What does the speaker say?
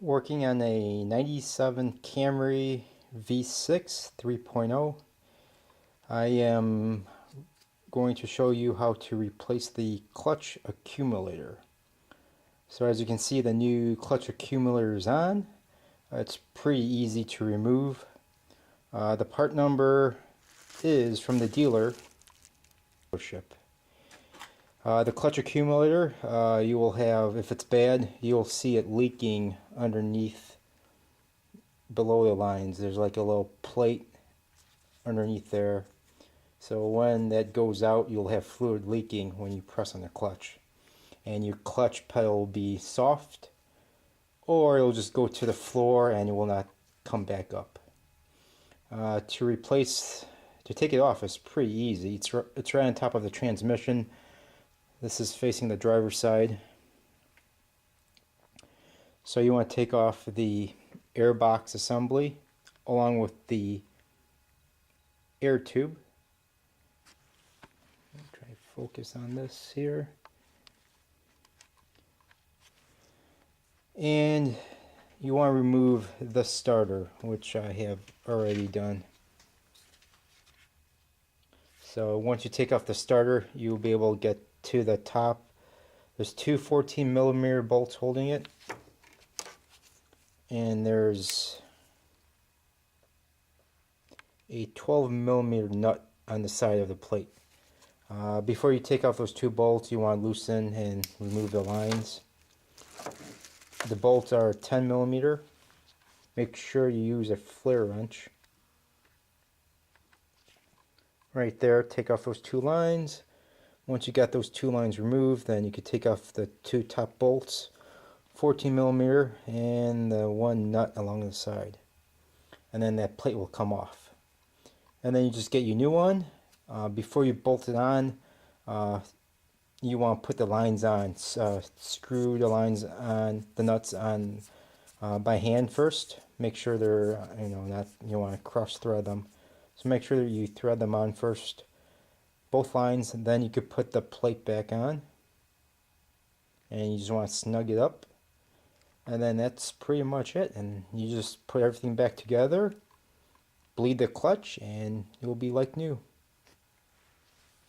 Working on a 97 Camry V6 3.0. I am going to show you how to replace the clutch accumulator. So as you can see, the new clutch accumulator is on. It's pretty easy to remove. The part number is from the dealer. The clutch accumulator, you will have, if it's bad, you'll see it leaking underneath, below the lines. There's like a little plate underneath there. So when that goes out, you'll have fluid leaking when you press on the clutch. And your clutch pedal will be soft, or it'll just go to the floor and it will not come back up. To take it off is pretty easy. It's right on top of the transmission. This is facing the driver's side. So you want to take off the air box assembly along with the air tube. Try to focus on this here. And you want to remove the starter, which I have already done. So once you take off the starter, you'll be able to get to the top. There's two 14mm bolts holding it, and there's a 12mm nut on the side of the plate. Before you take off those two bolts, you want to loosen and remove the lines. The bolts are 10mm. Make sure you use a flare wrench. Right there, take off those two lines. Once you got those two lines removed, then you can take off the two top bolts, 14mm, and the one nut along the side. And then that plate will come off. And then you just get your new one. Before you bolt it on, you want to put the lines on. Screw the lines on, the nuts on by hand first. Make sure they're, not, you want to cross thread them. So make sure that you thread them on first, both lines, and then you could put the plate back on. And you just want to snug it up. And then that's pretty much it. And you just put everything back together, bleed the clutch, and it will be like new.